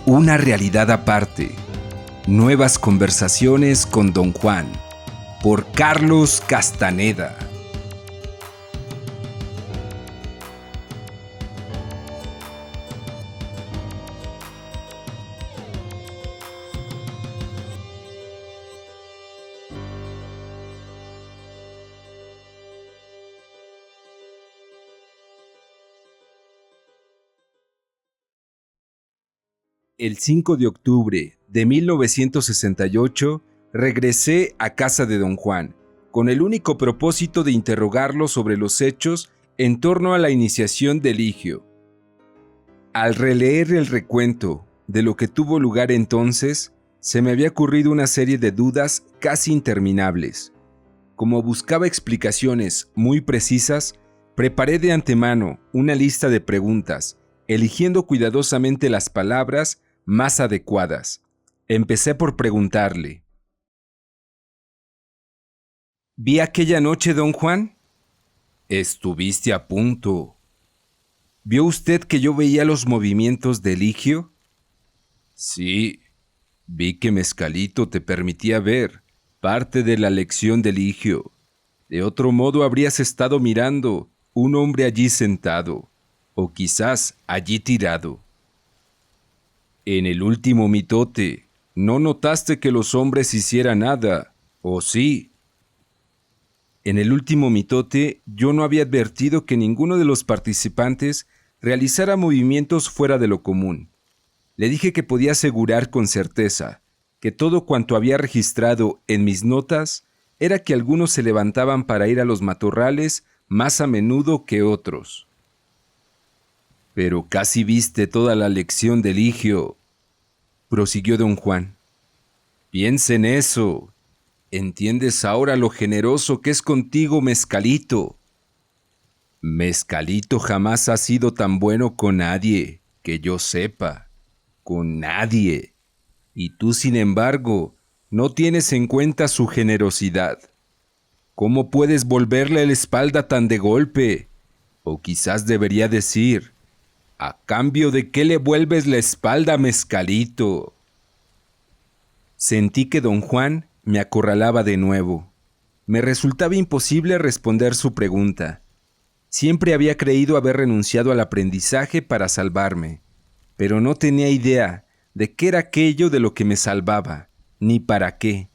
Una realidad aparte. Nuevas conversaciones con Don Juan. Por Carlos Castaneda. El 5 de octubre de 1968 regresé a casa de Don Juan, con el único propósito de interrogarlo sobre los hechos en torno a la iniciación de Eligio. Al releer el recuento de lo que tuvo lugar entonces, se me había ocurrido una serie de dudas casi interminables. Como buscaba explicaciones muy precisas, preparé de antemano una lista de preguntas, eligiendo cuidadosamente las palabras más adecuadas. Empecé por preguntarle: ¿Vi aquella noche, don Juan? Estuviste a punto. ¿Vio usted que yo veía los movimientos de Eligio? Sí, vi que Mescalito te permitía ver parte de la lección de Eligio. De otro modo habrías estado mirando un hombre allí sentado, o quizás allí tirado. En el último mitote, ¿no notaste que los hombres hicieran nada, o sí? En el último mitote, yo no había advertido que ninguno de los participantes realizara movimientos fuera de lo común. Le dije que podía asegurar con certeza que todo cuanto había registrado en mis notas era que algunos se levantaban para ir a los matorrales más a menudo que otros. Pero casi viste toda la lección de Eligio, prosiguió don Juan. Piensa en eso. ¿Entiendes ahora lo generoso que es contigo Mescalito? Mescalito jamás ha sido tan bueno con nadie, que yo sepa. Con nadie. Y tú, sin embargo, no tienes en cuenta su generosidad. ¿Cómo puedes volverle la espalda tan de golpe? O quizás debería decir: ¿a cambio de qué le vuelves la espalda a Mescalito? Sentí que don Juan me acorralaba de nuevo. Me resultaba imposible responder su pregunta. Siempre había creído haber renunciado al aprendizaje para salvarme, pero no tenía idea de qué era aquello de lo que me salvaba, ni para qué.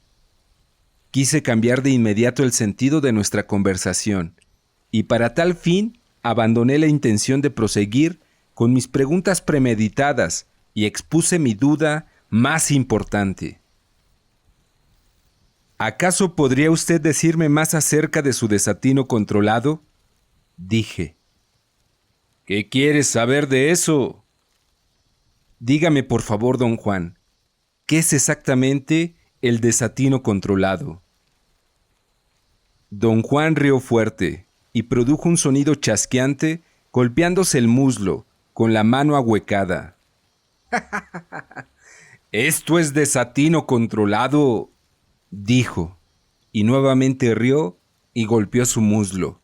Quise cambiar de inmediato el sentido de nuestra conversación, y para tal fin abandoné la intención de proseguir con mis preguntas premeditadas y expuse mi duda más importante. ¿Acaso podría usted decirme más acerca de su desatino controlado? Dije. ¿Qué quieres saber de eso? Dígame, por favor, don Juan, ¿qué es exactamente el desatino controlado? Don Juan rió fuerte y produjo un sonido chasqueante golpeándose el muslo con la mano ahuecada. Esto es desatino controlado, dijo, y nuevamente rió y golpeó su muslo.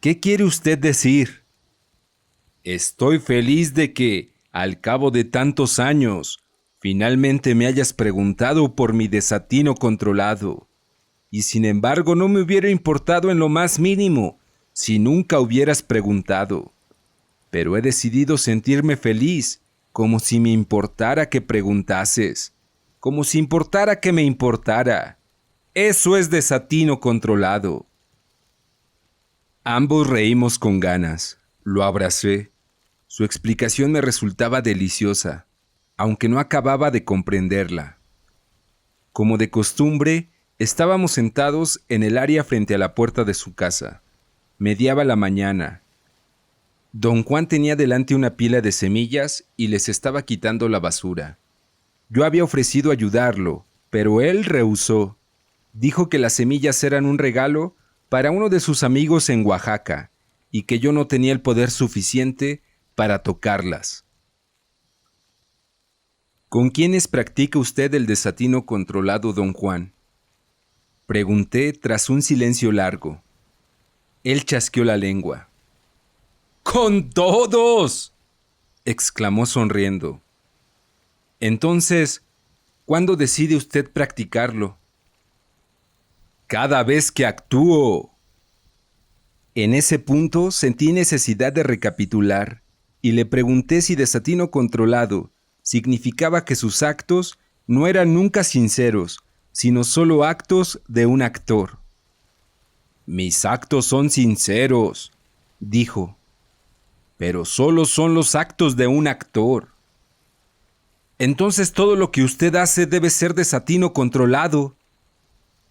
¿Qué quiere usted decir? Estoy feliz de que, al cabo de tantos años, finalmente me hayas preguntado por mi desatino controlado. Y sin embargo no me hubiera importado en lo más mínimo si nunca hubieras preguntado. Pero he decidido sentirme feliz, como si me importara que preguntases, como si importara que me importara. Eso es desatino controlado. Ambos reímos con ganas. Lo abracé. Su explicación me resultaba deliciosa, aunque no acababa de comprenderla. Como de costumbre, estábamos sentados en el área frente a la puerta de su casa. Mediaba la mañana. Don Juan tenía delante una pila de semillas y les estaba quitando la basura. Yo había ofrecido ayudarlo, pero él rehusó. Dijo que las semillas eran un regalo para uno de sus amigos en Oaxaca y que yo no tenía el poder suficiente para tocarlas. ¿Con quiénes practica usted el desatino controlado, don Juan? Pregunté tras un silencio largo. Él chasqueó la lengua. ¡Con todos!, exclamó sonriendo. Entonces, ¿cuándo decide usted practicarlo? Cada vez que actúo. En ese punto sentí necesidad de recapitular y le pregunté si desatino controlado significaba que sus actos no eran nunca sinceros, sino solo actos de un actor. Mis actos son sinceros, dijo, pero solo son los actos de un actor. Entonces todo lo que usted hace debe ser desatino controlado,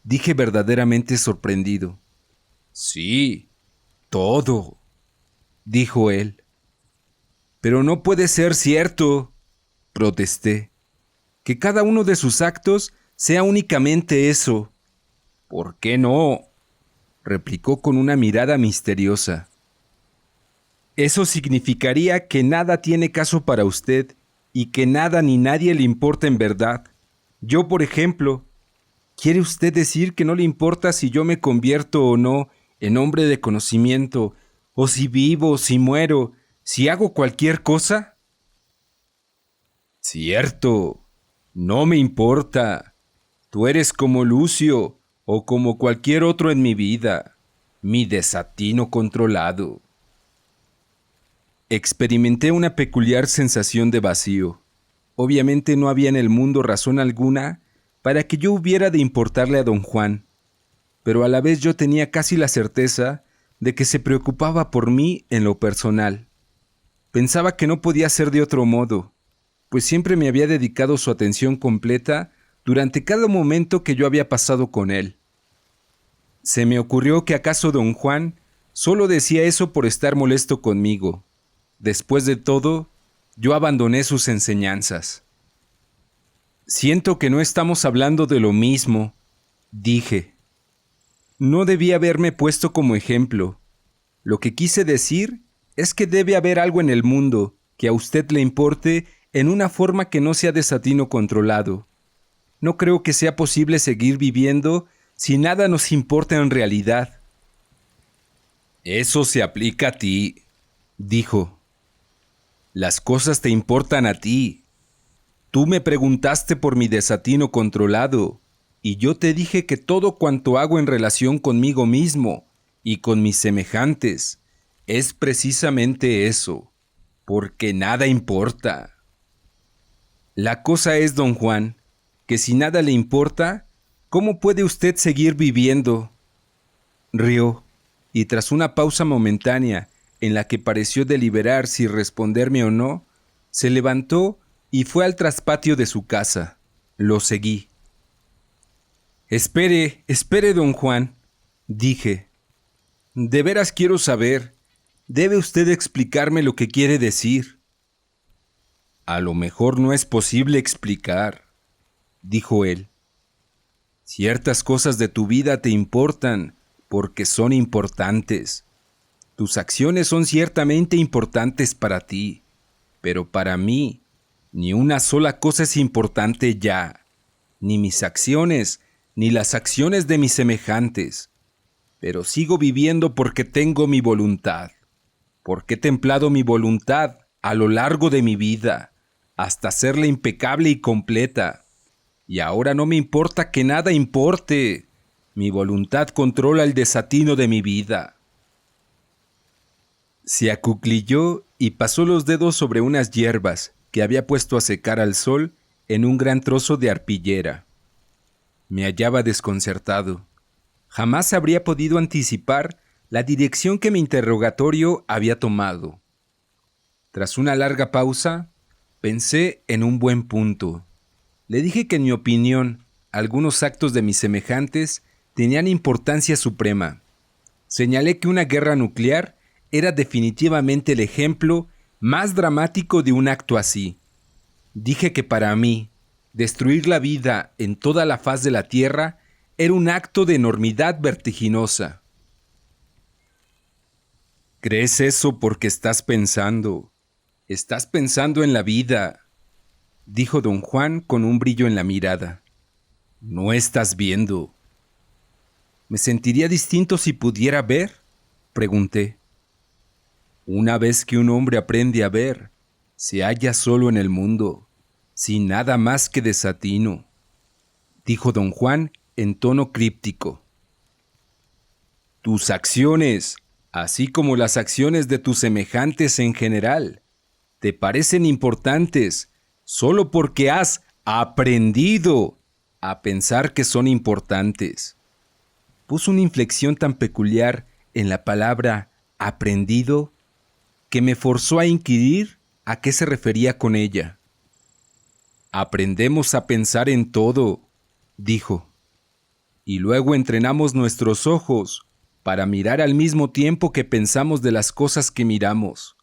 dije verdaderamente sorprendido. Sí, todo, dijo él. Pero no puede ser cierto, protesté, que cada uno de sus actos sea únicamente eso. ¿Por qué no? Replicó con una mirada misteriosa. Eso significaría que nada tiene caso para usted y que nada ni nadie le importa en verdad. Yo, por ejemplo, ¿quiere usted decir que no le importa si yo me convierto o no en hombre de conocimiento, o si vivo, si muero, si hago cualquier cosa? Cierto, no me importa. Tú eres como Lucio o como cualquier otro en mi vida, mi desatino controlado. Experimenté una peculiar sensación de vacío. Obviamente no había en el mundo razón alguna para que yo hubiera de importarle a don Juan, pero a la vez yo tenía casi la certeza de que se preocupaba por mí en lo personal. Pensaba que no podía ser de otro modo, pues siempre me había dedicado su atención completa durante cada momento que yo había pasado con él. Se me ocurrió que acaso don Juan solo decía eso por estar molesto conmigo. Después de todo, yo abandoné sus enseñanzas. Siento que no estamos hablando de lo mismo, dije. No debí haberme puesto como ejemplo. Lo que quise decir es que debe haber algo en el mundo que a usted le importe en una forma que no sea desatino controlado. No creo que sea posible seguir viviendo si nada nos importa en realidad. Eso se aplica a ti, dijo. Las cosas te importan a ti. Tú me preguntaste por mi desatino controlado, y yo te dije que todo cuanto hago en relación conmigo mismo y con mis semejantes es precisamente eso, porque nada importa. La cosa es, don Juan, que si nada le importa, ¿cómo puede usted seguir viviendo? Rió, y tras una pausa momentánea en la que pareció deliberar si responderme o no, se levantó y fue al traspatio de su casa. Lo seguí. Espere, don Juan, dije. De veras quiero saber. Debe usted explicarme lo que quiere decir. A lo mejor no es posible explicar, dijo él. Ciertas cosas de tu vida te importan porque son importantes. Tus acciones son ciertamente importantes para ti, pero para mí, ni una sola cosa es importante ya, ni mis acciones, ni las acciones de mis semejantes. Pero sigo viviendo porque tengo mi voluntad, porque he templado mi voluntad a lo largo de mi vida, hasta hacerla impecable y completa. Y ahora no me importa que nada importe. Mi voluntad controla el desatino de mi vida. Se acuclilló y pasó los dedos sobre unas hierbas que había puesto a secar al sol en un gran trozo de arpillera. Me hallaba desconcertado. Jamás habría podido anticipar la dirección que mi interrogatorio había tomado. Tras una larga pausa, pensé en un buen punto. Le dije que en mi opinión, algunos actos de mis semejantes tenían importancia suprema. Señalé que una guerra nuclear era definitivamente el ejemplo más dramático de un acto así. Dije que para mí, destruir la vida en toda la faz de la Tierra era un acto de enormidad vertiginosa. ¿Crees eso porque estás pensando en la vida?, dijo don Juan con un brillo en la mirada. No estás viendo. ¿Me sentiría distinto si pudiera ver?, pregunté. Una vez que un hombre aprende a ver, se halla solo en el mundo. sin nada más que desatino, dijo don Juan en tono críptico. Tus acciones, así como las acciones de tus semejantes en general, te parecen importantes solo porque has aprendido a pensar que son importantes. Puso una inflexión tan peculiar en la palabra aprendido que me forzó a inquirir a qué se refería con ella. Aprendemos a pensar en todo, dijo, y luego entrenamos nuestros ojos para mirar al mismo tiempo que pensamos de las cosas que miramos.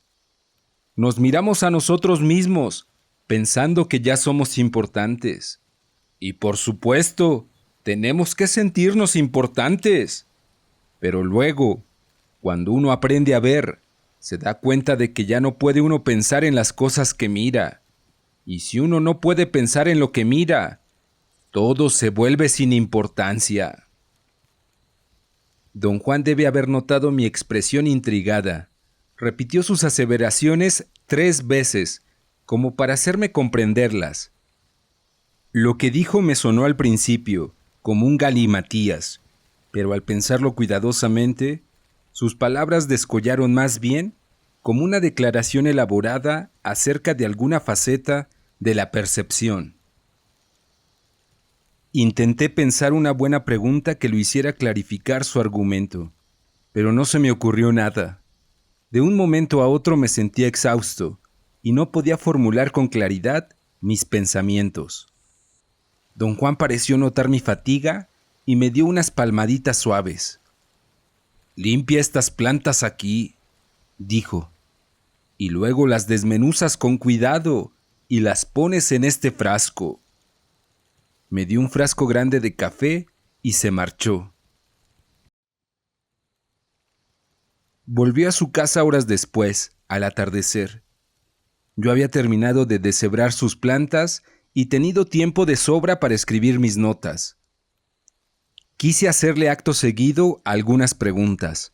Nos miramos a nosotros mismos, pensando que ya somos importantes. Y por supuesto, tenemos que sentirnos importantes. Pero luego, cuando uno aprende a ver, se da cuenta de que ya no puede uno pensar en las cosas que mira. Y si uno no puede pensar en lo que mira, todo se vuelve sin importancia. Don Juan debe haber notado mi expresión intrigada. Repitió sus aseveraciones 3 veces, como para hacerme comprenderlas. Lo que dijo me sonó al principio como un galimatías, pero al pensarlo cuidadosamente, sus palabras descollaron más bien como una declaración elaborada acerca de alguna faceta de la percepción. Intenté pensar una buena pregunta que lo hiciera clarificar su argumento, pero no se me ocurrió nada. De un momento a otro me sentía exhausto y no podía formular con claridad mis pensamientos. Don Juan pareció notar mi fatiga y me dio unas palmaditas suaves. «Limpia estas plantas aquí», dijo, «y luego las desmenuzas con cuidado y las pones en este frasco». Me dio un frasco grande de café y se marchó. Volvió a su casa horas después, al atardecer. Yo había terminado de deshebrar sus plantas y tenido tiempo de sobra para escribir mis notas. Quise hacerle acto seguido algunas preguntas,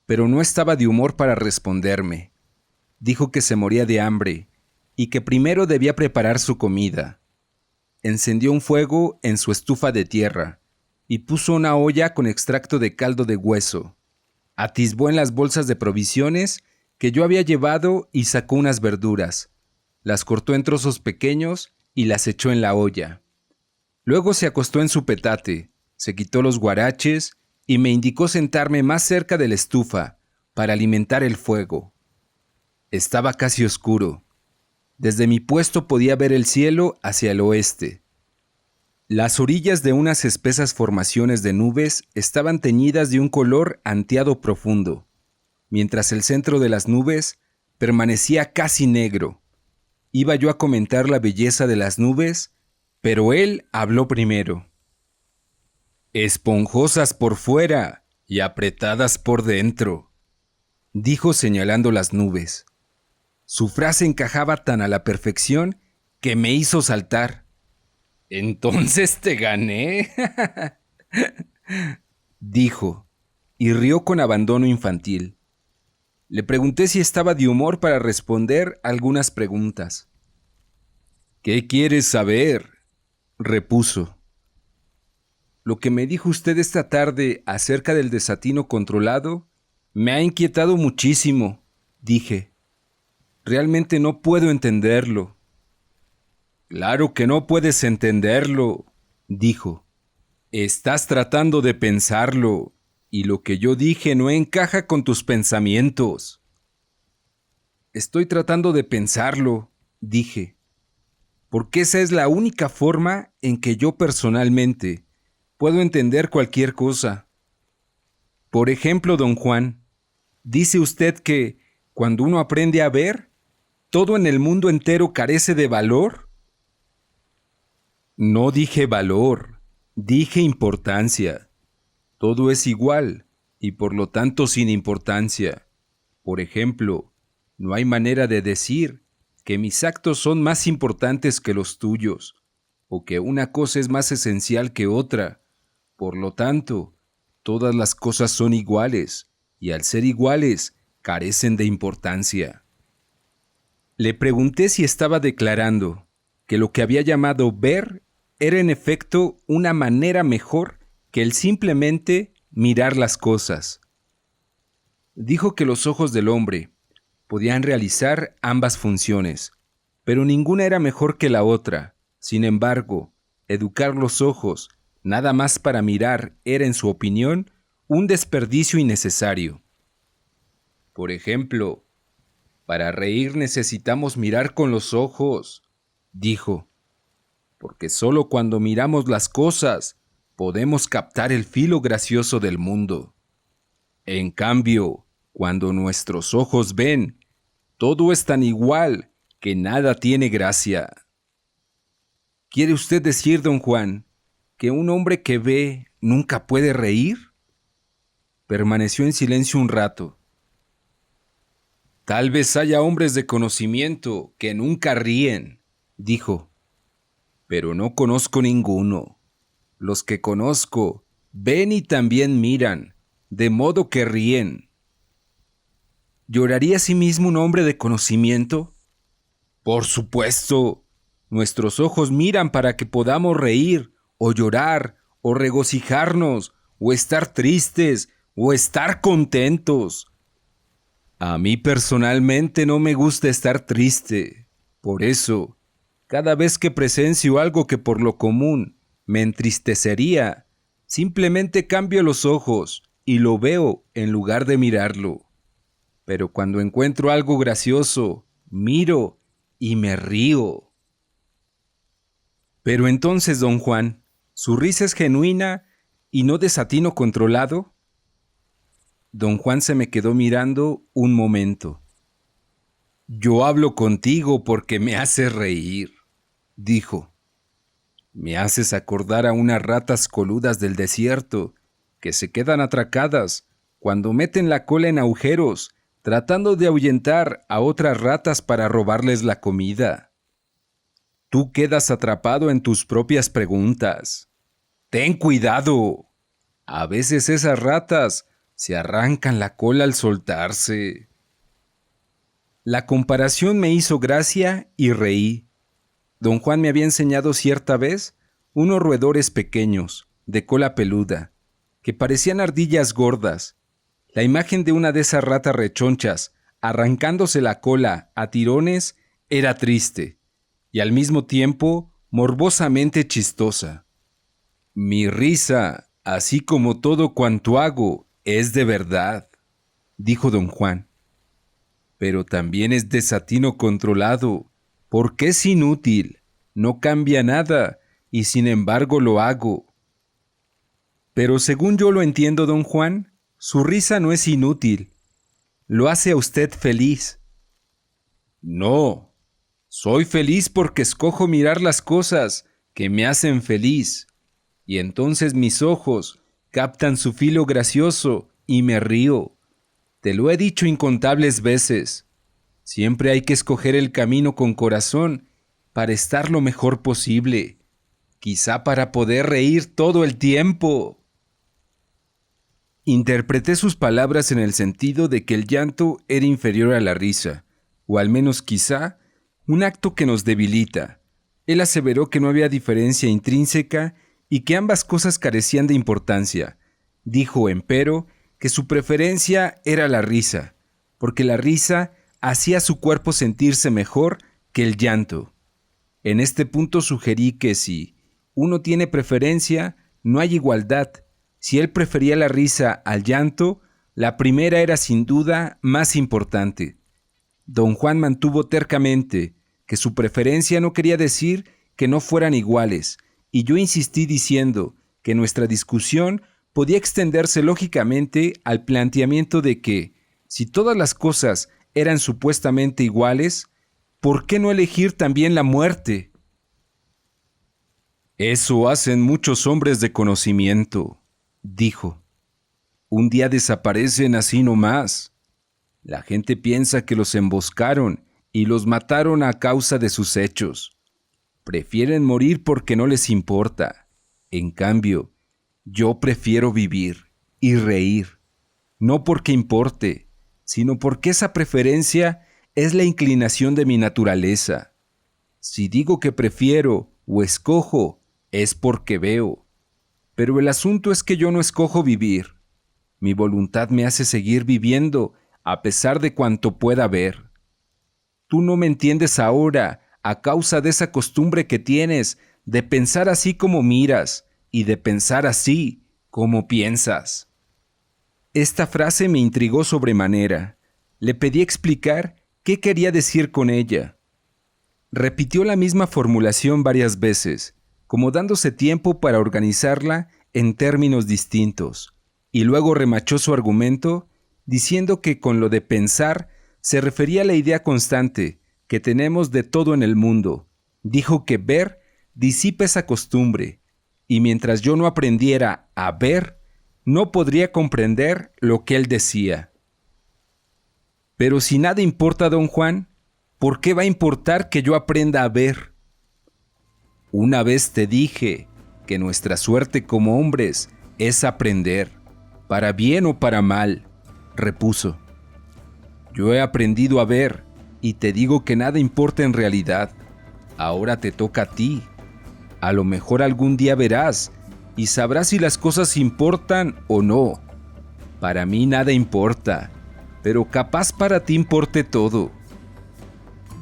pero no estaba de humor para responderme. Dijo que se moría de hambre y que primero debía preparar su comida. Encendió un fuego en su estufa de tierra y puso una olla con extracto de caldo de hueso. Atisbó en las bolsas de provisiones que yo había llevado y sacó unas verduras. Las cortó en trozos pequeños y las echó en la olla. Luego se acostó en su petate, se quitó los guaraches y me indicó sentarme más cerca de la estufa para alimentar el fuego. Estaba casi oscuro. Desde mi puesto podía ver el cielo hacia el oeste. Las orillas de unas espesas formaciones de nubes estaban teñidas de un color anteado profundo, mientras el centro de las nubes permanecía casi negro. Iba yo a comentar la belleza de las nubes, pero él habló primero. «Esponjosas por fuera y apretadas por dentro», dijo señalando las nubes. Su frase encajaba tan a la perfección que me hizo saltar. «¿Entonces te gané?», dijo, y rió con abandono infantil. Le pregunté si estaba de humor para responder algunas preguntas. «¿Qué quieres saber?», repuso. «Lo que me dijo usted esta tarde acerca del desatino controlado me ha inquietado muchísimo», dije. «Realmente no puedo entenderlo». «Claro que no puedes entenderlo», dijo. «Estás tratando de pensarlo, y lo que yo dije no encaja con tus pensamientos». «Estoy tratando de pensarlo», dije, «porque esa es la única forma en que yo personalmente puedo entender cualquier cosa. Por ejemplo, don Juan, dice usted que cuando uno aprende a ver, todo en el mundo entero carece de valor». No dije valor, dije importancia. Todo es igual y por lo tanto sin importancia. Por ejemplo, no hay manera de decir que mis actos son más importantes que los tuyos, o que una cosa es más esencial que otra. Por lo tanto, todas las cosas son iguales, y al ser iguales, carecen de importancia. Le pregunté si estaba declarando que lo que había llamado ver era en efecto una manera mejor que el simplemente mirar las cosas. Dijo que los ojos del hombre podían realizar ambas funciones, pero ninguna era mejor que la otra. Sin embargo, educar los ojos nada más para mirar era, en su opinión, un desperdicio innecesario. Por ejemplo, para reír necesitamos mirar con los ojos, dijo, porque solo cuando miramos las cosas podemos captar el filo gracioso del mundo. En cambio, cuando nuestros ojos ven, todo es tan igual que nada tiene gracia. ¿Quiere usted decir, don Juan, que un hombre que ve nunca puede reír? Permaneció en silencio un rato. Tal vez haya hombres de conocimiento que nunca ríen, dijo, pero no conozco ninguno. Los que conozco ven y también miran, de modo que ríen. ¿Lloraría a sí mismo un hombre de conocimiento? Por supuesto. Nuestros ojos miran para que podamos reír, o llorar, o regocijarnos, o estar tristes, o estar contentos. A mí personalmente no me gusta estar triste. Por eso, cada vez que presencio algo que por lo común me entristecería, simplemente cambio los ojos y lo veo en lugar de mirarlo. Pero cuando encuentro algo gracioso, miro y me río. Pero entonces, don Juan, ¿su risa es genuina y no desatino controlado? Don Juan se me quedó mirando un momento. Yo hablo contigo porque me haces reír, dijo. Me haces acordar a unas ratas coludas del desierto que se quedan atracadas cuando meten la cola en agujeros tratando de ahuyentar a otras ratas para robarles la comida. Tú quedas atrapado en tus propias preguntas. ¡Ten cuidado! A veces esas ratas se arrancan la cola al soltarse. La comparación me hizo gracia y reí. Don Juan me había enseñado cierta vez unos roedores pequeños, de cola peluda, que parecían ardillas gordas. La imagen de una de esas ratas rechonchas, arrancándose la cola a tirones, era triste, y al mismo tiempo morbosamente chistosa. Mi risa, así como todo cuanto hago, es de verdad, dijo don Juan. Pero también es desatino controlado, porque es inútil, no cambia nada, y sin embargo lo hago. Pero según yo lo entiendo, don Juan, su risa no es inútil, lo hace a usted feliz. No. Soy feliz porque escojo mirar las cosas que me hacen feliz, y entonces mis ojos captan su filo gracioso y me río. Te lo he dicho incontables veces. Siempre hay que escoger el camino con corazón para estar lo mejor posible, quizá para poder reír todo el tiempo. Interpreté sus palabras en el sentido de que el llanto era inferior a la risa, o al menos quizá un acto que nos debilita. Él aseveró que no había diferencia intrínseca y que ambas cosas carecían de importancia. Dijo, empero, que su preferencia era la risa, porque la risa hacía a su cuerpo sentirse mejor que el llanto. En este punto sugerí que si uno tiene preferencia, no hay igualdad. Si él prefería la risa al llanto, la primera era sin duda más importante. Don Juan mantuvo tercamente que su preferencia no quería decir que no fueran iguales, y yo insistí diciendo que nuestra discusión podía extenderse lógicamente al planteamiento de que, si todas las cosas eran supuestamente iguales, ¿por qué no elegir también la muerte? Eso hacen muchos hombres de conocimiento, dijo. Un día desaparecen así nomás. La gente piensa que los emboscaron y los mataron a causa de sus hechos. Prefieren morir porque no les importa. En cambio, yo prefiero vivir y reír, no porque importe, sino porque esa preferencia es la inclinación de mi naturaleza. Si digo que prefiero o escojo, es porque veo. Pero el asunto es que yo no escojo vivir. Mi voluntad me hace seguir viviendo a pesar de cuanto pueda ver. Tú no me entiendes ahora a causa de esa costumbre que tienes de pensar así como miras y de pensar así como piensas. Esta frase me intrigó sobremanera. Le pedí explicar qué quería decir con ella. Repitió la misma formulación varias veces, como dándose tiempo para organizarla en términos distintos, y luego remachó su argumento diciendo que con lo de pensar se refería a la idea constante que tenemos de todo en el mundo. Dijo que ver disipa esa costumbre, y mientras yo no aprendiera a ver, no podría comprender lo que él decía. Pero si nada importa, don Juan, ¿por qué va a importar que yo aprenda a ver? Una vez te dije que nuestra suerte como hombres es aprender, para bien o para mal, repuso. Yo he aprendido a ver y te digo que nada importa en realidad. Ahora te toca a ti. A lo mejor algún día verás y sabrás si las cosas importan o no. Para mí nada importa, pero capaz para ti importe todo.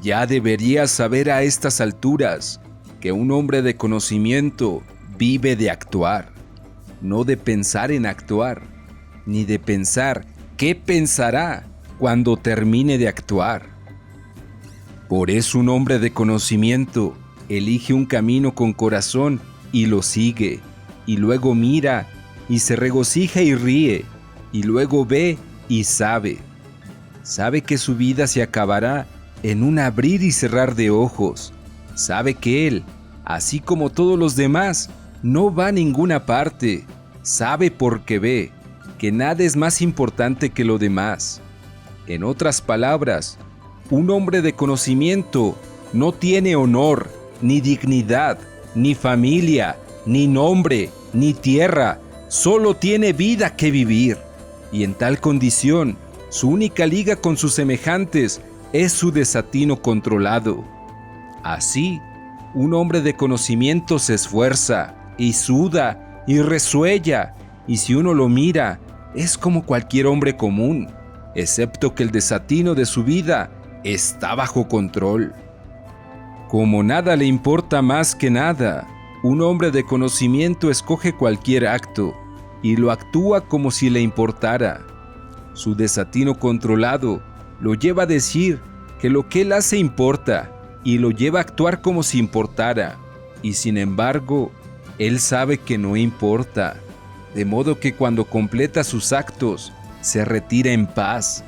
Ya deberías saber a estas alturas que un hombre de conocimiento vive de actuar, no de pensar en actuar, ni de pensar qué pensará cuando termine de actuar. Por eso un hombre de conocimiento elige un camino con corazón y lo sigue, y luego mira y se regocija y ríe, y luego ve y sabe. Sabe que su vida se acabará en un abrir y cerrar de ojos. Sabe que él, así como todos los demás, no va a ninguna parte. Sabe porque ve que nada es más importante que lo demás. En otras palabras, un hombre de conocimiento no tiene honor, ni dignidad, ni familia, ni nombre, ni tierra, solo tiene vida que vivir. Y en tal condición, su única liga con sus semejantes es su desatino controlado. Así, un hombre de conocimiento se esfuerza, y suda, y resuella, y si uno lo mira, es como cualquier hombre común, excepto que el desatino de su vida está bajo control. Como nada le importa más que nada, un hombre de conocimiento escoge cualquier acto y lo actúa como si le importara. Su desatino controlado lo lleva a decir que lo que él hace importa y lo lleva a actuar como si importara, y sin embargo, él sabe que no importa, de modo que cuando completa sus actos, se retira en paz,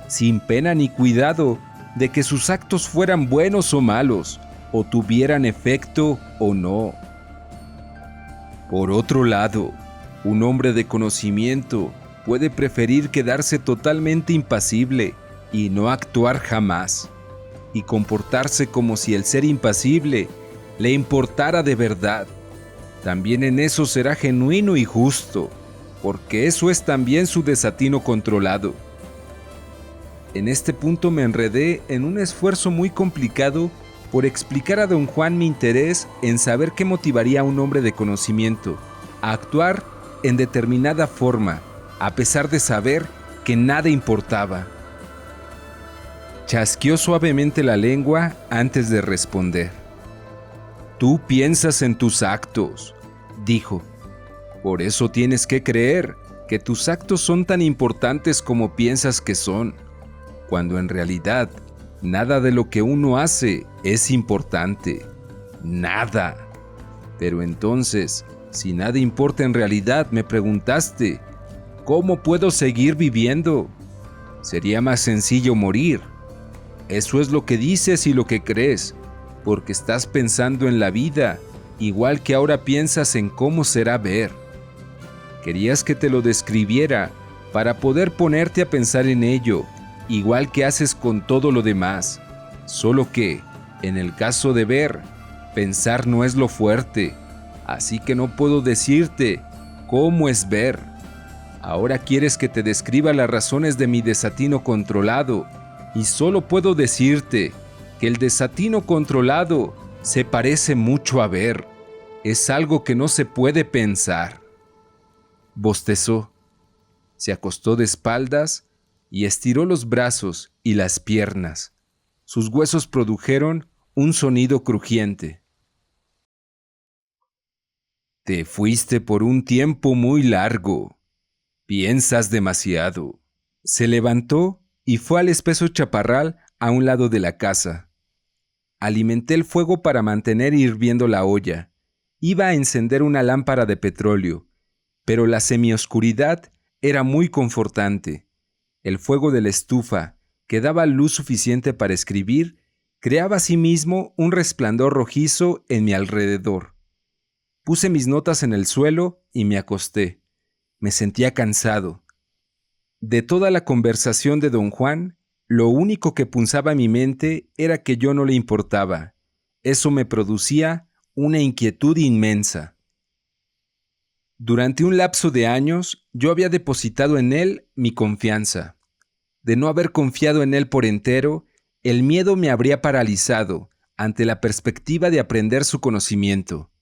sin pena ni cuidado de que sus actos fueran buenos o malos, o tuvieran efecto o no. Por otro lado, un hombre de conocimiento puede preferir quedarse totalmente impasible y no actuar jamás, y comportarse como si el ser impasible le importara de verdad. También en eso será genuino y justo, porque eso es también su desatino controlado. En este punto me enredé en un esfuerzo muy complicado por explicar a don Juan mi interés en saber qué motivaría a un hombre de conocimiento a actuar en determinada forma, a pesar de saber que nada importaba. Chasqueó suavemente la lengua antes de responder. Tú piensas en tus actos, dijo. Por eso tienes que creer que tus actos son tan importantes como piensas que son, cuando en realidad nada de lo que uno hace es importante. Nada. Pero entonces, si nada importa en realidad, me preguntaste, ¿cómo puedo seguir viviendo? Sería más sencillo morir. Eso es lo que dices y lo que crees, porque estás pensando en la vida, igual que ahora piensas en cómo será ver. Querías que te lo describiera para poder ponerte a pensar en ello, igual que haces con todo lo demás, solo que, en el caso de ver, pensar no es lo fuerte, así que no puedo decirte cómo es ver. Ahora quieres que te describa las razones de mi desatino controlado, y solo puedo decirte que el desatino controlado Se parece mucho a ver. Es algo que no se puede pensar. Bostezó. Se acostó de espaldas y estiró los brazos y las piernas. Sus huesos produjeron un sonido crujiente. Te fuiste por un tiempo muy largo. Piensas demasiado. Se levantó y fue al espeso chaparral a un lado de la casa. Alimenté el fuego para mantener hirviendo la olla. Iba a encender una lámpara de petróleo, pero la semioscuridad era muy confortante. El fuego de la estufa, que daba luz suficiente para escribir, creaba asimismo un resplandor rojizo en mi alrededor. Puse mis notas en el suelo y me acosté. Me sentía cansado. De toda la conversación de don Juan, lo único que punzaba mi mente era que yo no le importaba. Eso me producía una inquietud inmensa. Durante un lapso de años, yo había depositado en él mi confianza. De no haber confiado en él por entero, el miedo me habría paralizado ante la perspectiva de aprender su conocimiento.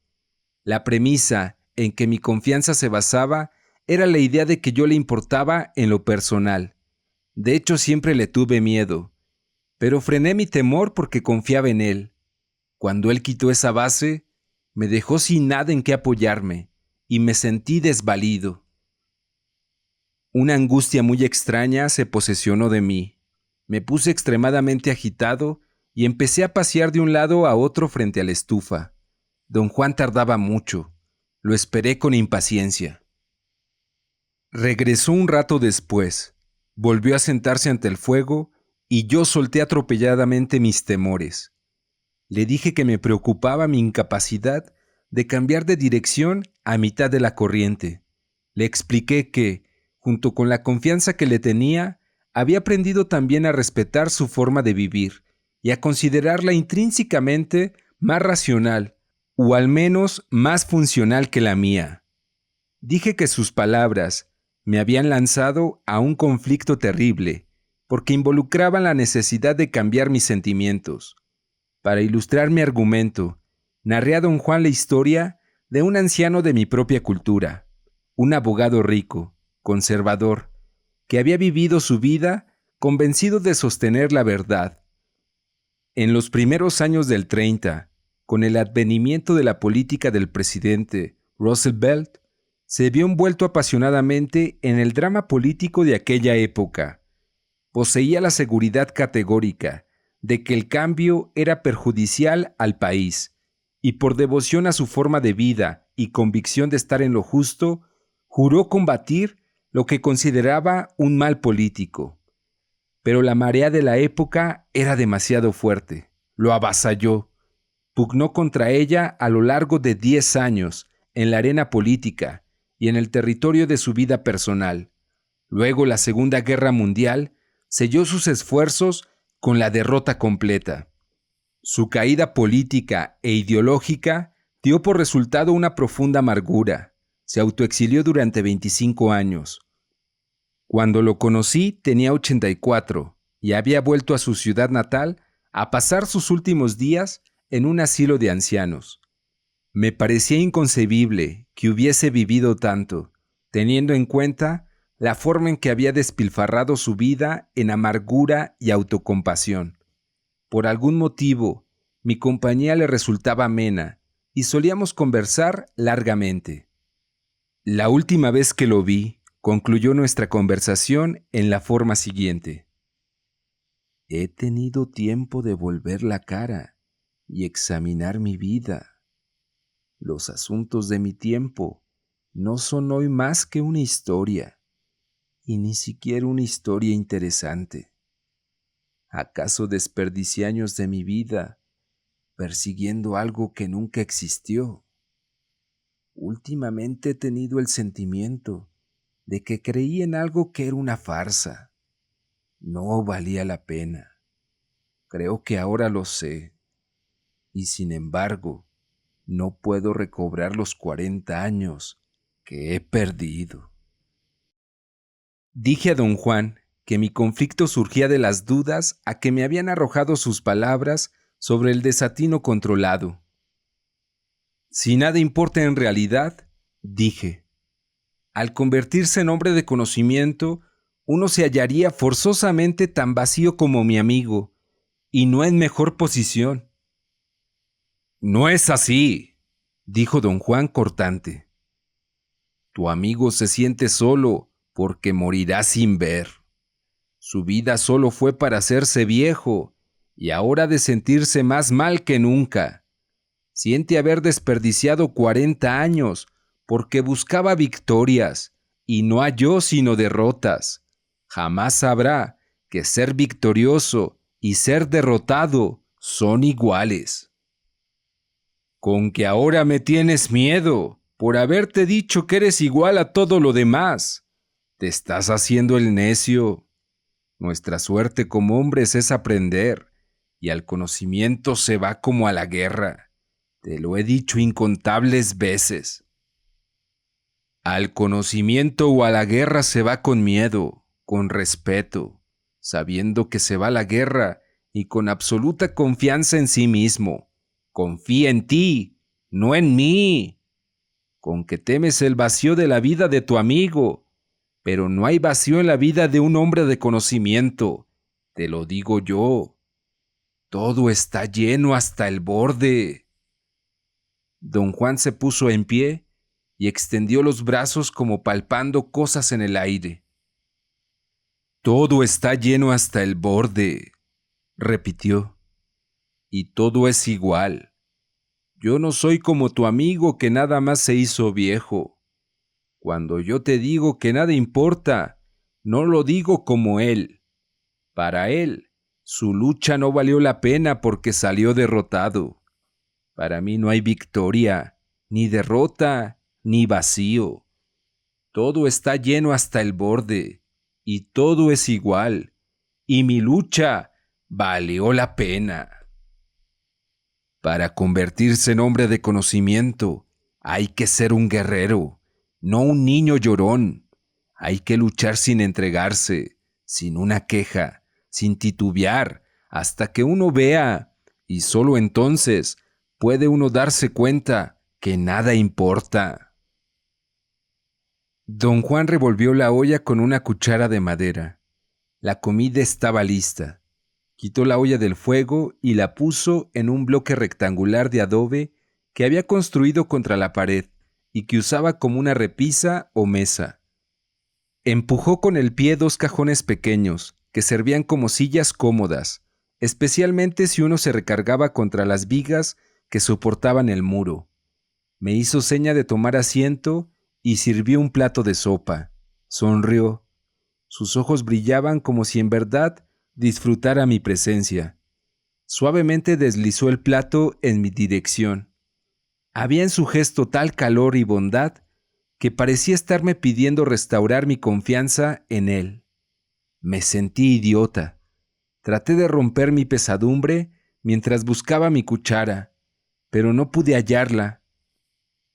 La premisa en que mi confianza se basaba era la idea de que yo le importaba en lo personal. De hecho, siempre le tuve miedo, pero frené mi temor porque confiaba en él. Cuando él quitó esa base, me dejó sin nada en qué apoyarme y me sentí desvalido. Una angustia muy extraña se posesionó de mí. Me puse extremadamente agitado y empecé a pasear de un lado a otro frente a la estufa. Don Juan tardaba mucho. Lo esperé con impaciencia. Regresó un rato después. Volvió a sentarse ante el fuego y yo solté atropelladamente mis temores. Le dije que me preocupaba mi incapacidad de cambiar de dirección a mitad de la corriente. Le expliqué que, junto con la confianza que le tenía, había aprendido también a respetar su forma de vivir y a considerarla intrínsecamente más racional, o al menos más funcional que la mía. Dije que sus palabras me habían lanzado a un conflicto terrible, porque involucraban la necesidad de cambiar mis sentimientos. Para ilustrar mi argumento, narré a don Juan la historia de un anciano de mi propia cultura, un abogado rico, conservador, que había vivido su vida convencido de sostener la verdad. En los primeros años del 30, con el advenimiento de la política del presidente Roosevelt, se vio envuelto apasionadamente en el drama político de aquella época. Poseía la seguridad categórica de que el cambio era perjudicial al país, y por devoción a su forma de vida y convicción de estar en lo justo, juró combatir lo que consideraba un mal político. Pero la marea de la época era demasiado fuerte. Lo avasalló. Pugnó contra ella a lo largo de 10 años en la arena política y en el territorio de su vida personal. Luego la Segunda Guerra Mundial selló sus esfuerzos con la derrota completa. Su caída política e ideológica dio por resultado una profunda amargura. Se autoexilió durante 25 años. Cuando lo conocí tenía 84 y había vuelto a su ciudad natal a pasar sus últimos días en un asilo de ancianos. Me parecía inconcebible que hubiese vivido tanto, teniendo en cuenta la forma en que había despilfarrado su vida en amargura y autocompasión. Por algún motivo, mi compañía le resultaba amena y solíamos conversar largamente. La última vez que lo vi, concluyó nuestra conversación en la forma siguiente. He tenido tiempo de volver la cara y examinar mi vida. Los asuntos de mi tiempo no son hoy más que una historia, y ni siquiera una historia interesante. ¿Acaso desperdicié años de mi vida persiguiendo algo que nunca existió? Últimamente he tenido el sentimiento de que creí en algo que era una farsa. No valía la pena. Creo que ahora lo sé. Y sin embargo, no puedo recobrar los 40 años que he perdido. Dije a don Juan que mi conflicto surgía de las dudas a que me habían arrojado sus palabras sobre el desatino controlado. Si nada importa en realidad, dije, al convertirse en hombre de conocimiento, uno se hallaría forzosamente tan vacío como mi amigo, y no en mejor posición. No es así, dijo don Juan cortante. Tu amigo se siente solo porque morirá sin ver. Su vida solo fue para hacerse viejo y ahora de sentirse más mal que nunca. Siente haber desperdiciado 40 años porque buscaba victorias y no halló sino derrotas. Jamás sabrá que ser victorioso y ser derrotado son iguales. Con que ahora me tienes miedo por haberte dicho que eres igual a todo lo demás. Te estás haciendo el necio. Nuestra suerte como hombres es aprender, y al conocimiento se va como a la guerra. Te lo he dicho incontables veces. Al conocimiento o a la guerra se va con miedo, con respeto, sabiendo que se va a la guerra y con absoluta confianza en sí mismo. Confía en ti, no en mí. Con que temes el vacío de la vida de tu amigo, pero no hay vacío en la vida de un hombre de conocimiento. Te lo digo yo. Todo está lleno hasta el borde. Don Juan se puso en pie y extendió los brazos como palpando cosas en el aire. Todo está lleno hasta el borde, repitió, y todo es igual. Yo no soy como tu amigo que nada más se hizo viejo. Cuando yo te digo que nada importa, no lo digo como él. Para él, su lucha no valió la pena porque salió derrotado. Para mí no hay victoria, ni derrota, ni vacío. Todo está lleno hasta el borde, y todo es igual, y mi lucha valió la pena. Para convertirse en hombre de conocimiento, hay que ser un guerrero, no un niño llorón. Hay que luchar sin entregarse, sin una queja, sin titubear, hasta que uno vea, y solo entonces puede uno darse cuenta que nada importa. Don Juan revolvió la olla con una cuchara de madera. La comida estaba lista. Quitó la olla del fuego y la puso en un bloque rectangular de adobe que había construido contra la pared y que usaba como una repisa o mesa. Empujó con el pie 2 cajones pequeños, que servían como sillas cómodas, especialmente si uno se recargaba contra las vigas que soportaban el muro. Me hizo seña de tomar asiento y sirvió un plato de sopa. Sonrió. Sus ojos brillaban como si en verdad disfrutara mi presencia. Suavemente deslizó el plato en mi dirección. Había en su gesto tal calor y bondad que parecía estarme pidiendo restaurar mi confianza en él. Me sentí idiota. Traté de romper mi pesadumbre mientras buscaba mi cuchara, pero no pude hallarla.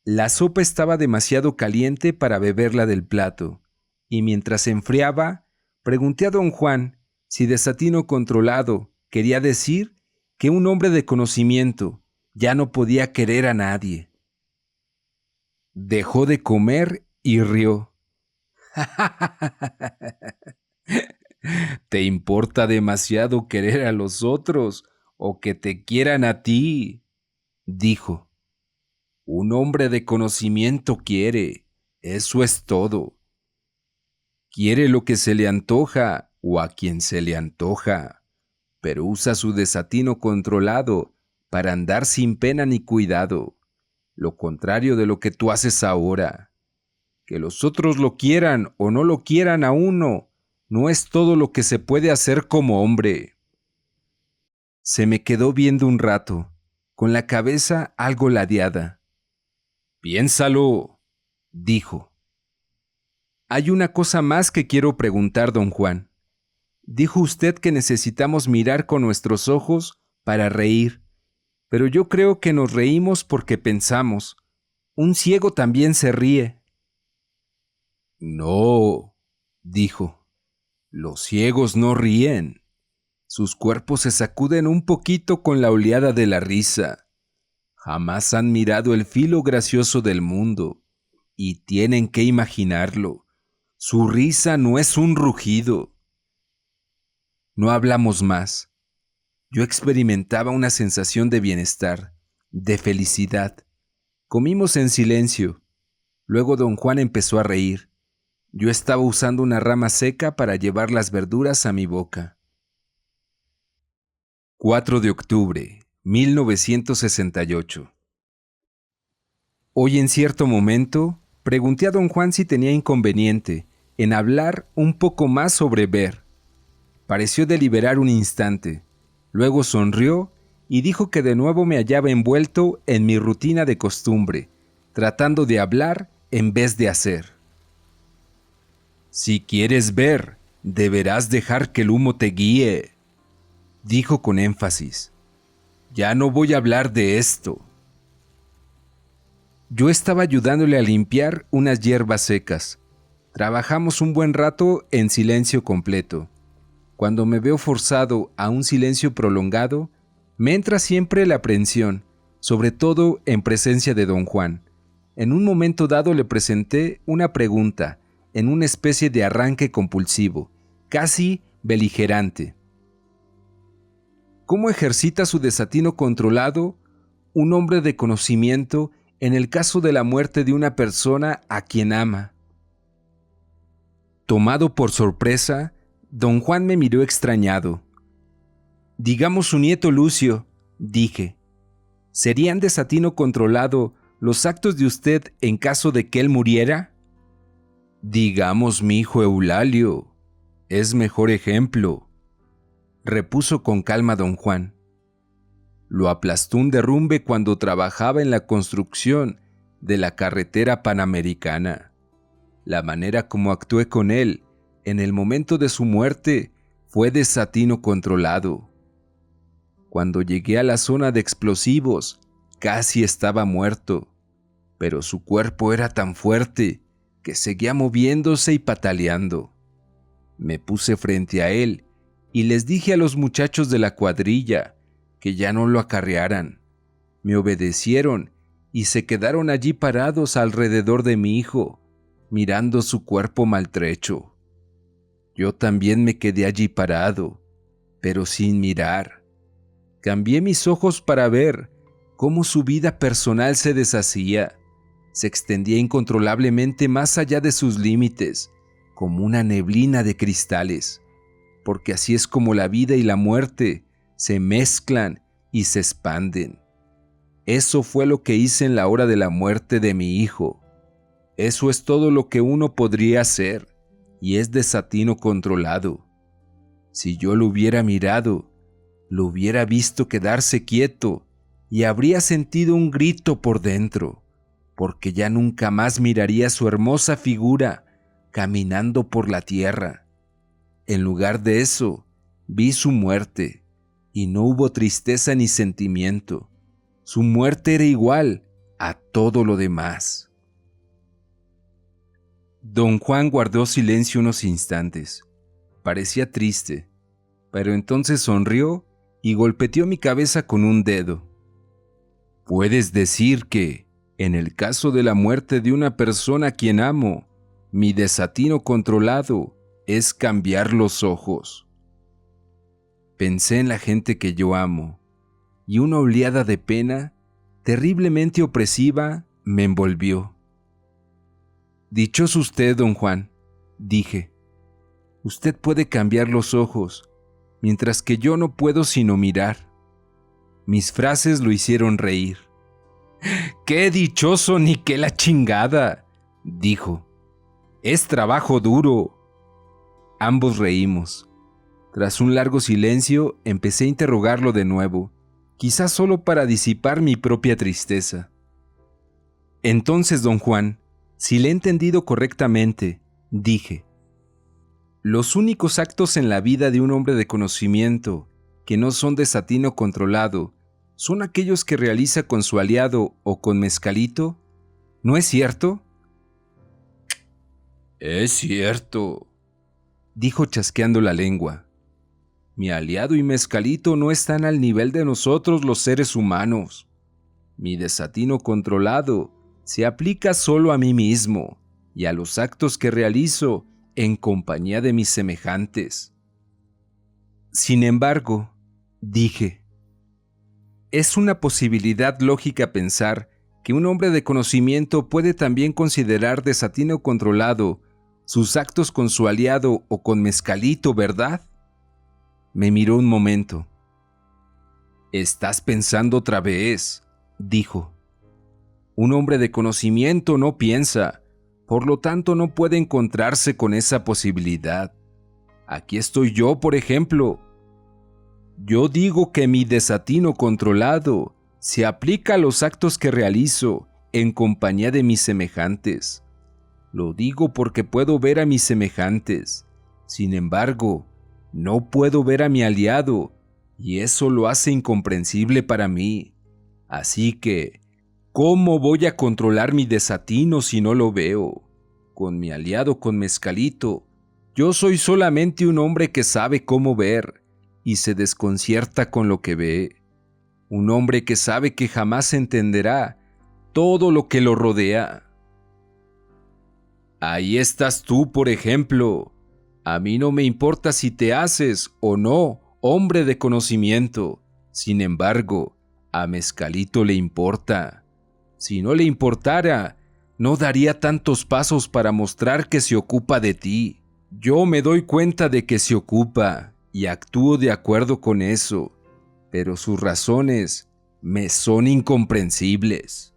La sopa estaba demasiado caliente para beberla del plato, y mientras se enfriaba, pregunté a don Juan si desatino controlado quería decir que un hombre de conocimiento ya no podía querer a nadie. Dejó de comer y rió. ¿Te importa demasiado querer a los otros o que te quieran a ti?, dijo. Un hombre de conocimiento quiere, eso es todo. Quiere lo que se le antoja o a quien se le antoja, pero usa su desatino controlado para andar sin pena ni cuidado, lo contrario de lo que tú haces ahora. Que los otros lo quieran o no lo quieran a uno, no es todo lo que se puede hacer como hombre. Se me quedó viendo un rato, con la cabeza algo ladeada. Piénsalo, dijo. Hay una cosa más que quiero preguntar, don Juan. Dijo usted que necesitamos mirar con nuestros ojos para reír, pero yo creo que nos reímos porque pensamos. Un ciego también se ríe. No, dijo. Los ciegos no ríen. Sus cuerpos se sacuden un poquito con la oleada de la risa. Jamás han mirado el filo gracioso del mundo, y tienen que imaginarlo. Su risa no es un rugido. No hablamos más. Yo experimentaba una sensación de bienestar, de felicidad. Comimos en silencio. Luego don Juan empezó a reír. Yo estaba usando una rama seca para llevar las verduras a mi boca. 4 de octubre, 1968. Hoy en cierto momento, pregunté a don Juan si tenía inconveniente en hablar un poco más sobre Ver. Pareció deliberar un instante. Luego sonrió y dijo que de nuevo me hallaba envuelto en mi rutina de costumbre, tratando de hablar en vez de hacer. Si quieres ver, deberás dejar que el humo te guíe, dijo con énfasis. Ya no voy a hablar de esto. Yo estaba ayudándole a limpiar unas hierbas secas. Trabajamos un buen rato en silencio completo. Cuando me veo forzado a un silencio prolongado, me entra siempre la aprensión, sobre todo en presencia de don Juan. En un momento dado le presenté una pregunta, en una especie de arranque compulsivo, casi beligerante. ¿Cómo ejercita su desatino controlado un hombre de conocimiento en el caso de la muerte de una persona a quien ama? Tomado por sorpresa, don Juan me miró extrañado. Digamos su nieto Lucio, dije. ¿Serían desatino controlado los actos de usted en caso de que él muriera? Digamos mi hijo Eulalio. Es mejor ejemplo, repuso con calma don Juan. Lo aplastó un derrumbe cuando trabajaba en la construcción de la carretera panamericana. La manera como actué con él en el momento de su muerte fue desatino controlado. Cuando llegué a la zona de explosivos, casi estaba muerto, pero su cuerpo era tan fuerte que seguía moviéndose y pataleando. Me puse frente a él y les dije a los muchachos de la cuadrilla que ya no lo acarrearan. Me obedecieron y se quedaron allí parados alrededor de mi hijo, mirando su cuerpo maltrecho. Yo también me quedé allí parado, pero sin mirar. Cambié mis ojos para ver cómo su vida personal se deshacía, se extendía incontrolablemente más allá de sus límites, como una neblina de cristales, porque así es como la vida y la muerte se mezclan y se expanden. Eso fue lo que hice en la hora de la muerte de mi hijo. Eso es todo lo que uno podría hacer, y es desatino controlado. Si yo lo hubiera mirado, lo hubiera visto quedarse quieto y habría sentido un grito por dentro, porque ya nunca más miraría su hermosa figura caminando por la tierra. En lugar de eso, vi su muerte, y no hubo tristeza ni sentimiento. Su muerte era igual a todo lo demás. Don Juan guardó silencio unos instantes. Parecía triste, pero entonces sonrió y golpeteó mi cabeza con un dedo. Puedes decir que, en el caso de la muerte de una persona a quien amo, mi desatino controlado es cambiar los ojos. Pensé en la gente que yo amo, y una oleada de pena, terriblemente opresiva, me envolvió. Dichoso usted, don Juan, dije. Usted puede cambiar los ojos, mientras que yo no puedo sino mirar. Mis frases lo hicieron reír. ¡Qué dichoso ni qué la chingada!, dijo. Es trabajo duro. Ambos reímos. Tras un largo silencio, empecé a interrogarlo de nuevo, quizás solo para disipar mi propia tristeza. Entonces, don Juan, si le he entendido correctamente, dije, los únicos actos en la vida de un hombre de conocimiento que no son desatino controlado son aquellos que realiza con su aliado o con mezcalito, ¿no es cierto? Es cierto, dijo chasqueando la lengua. Mi aliado y Mezcalito no están al nivel de nosotros los seres humanos. Mi desatino controlado se aplica solo a mí mismo y a los actos que realizo en compañía de mis semejantes. Sin embargo, dije, es una posibilidad lógica pensar que un hombre de conocimiento puede también considerar desatino controlado sus actos con su aliado o con Mezcalito, ¿verdad? Me miró un momento. Estás pensando otra vez, dijo. Un hombre de conocimiento no piensa, por lo tanto no puede encontrarse con esa posibilidad. Aquí estoy yo, por ejemplo. Yo digo que mi desatino controlado se aplica a los actos que realizo en compañía de mis semejantes. Lo digo porque puedo ver a mis semejantes. Sin embargo, no puedo ver a mi aliado, y eso lo hace incomprensible para mí. Así que, ¿cómo voy a controlar mi desatino si no lo veo? Con mi aliado, con Mezcalito, yo soy solamente un hombre que sabe cómo ver y se desconcierta con lo que ve. Un hombre que sabe que jamás entenderá todo lo que lo rodea. Ahí estás tú, por ejemplo. A mí no me importa si te haces o no hombre de conocimiento. Sin embargo, a Mezcalito le importa. Si no le importara, no daría tantos pasos para mostrar que se ocupa de ti. Yo me doy cuenta de que se ocupa y actúo de acuerdo con eso, pero sus razones me son incomprensibles.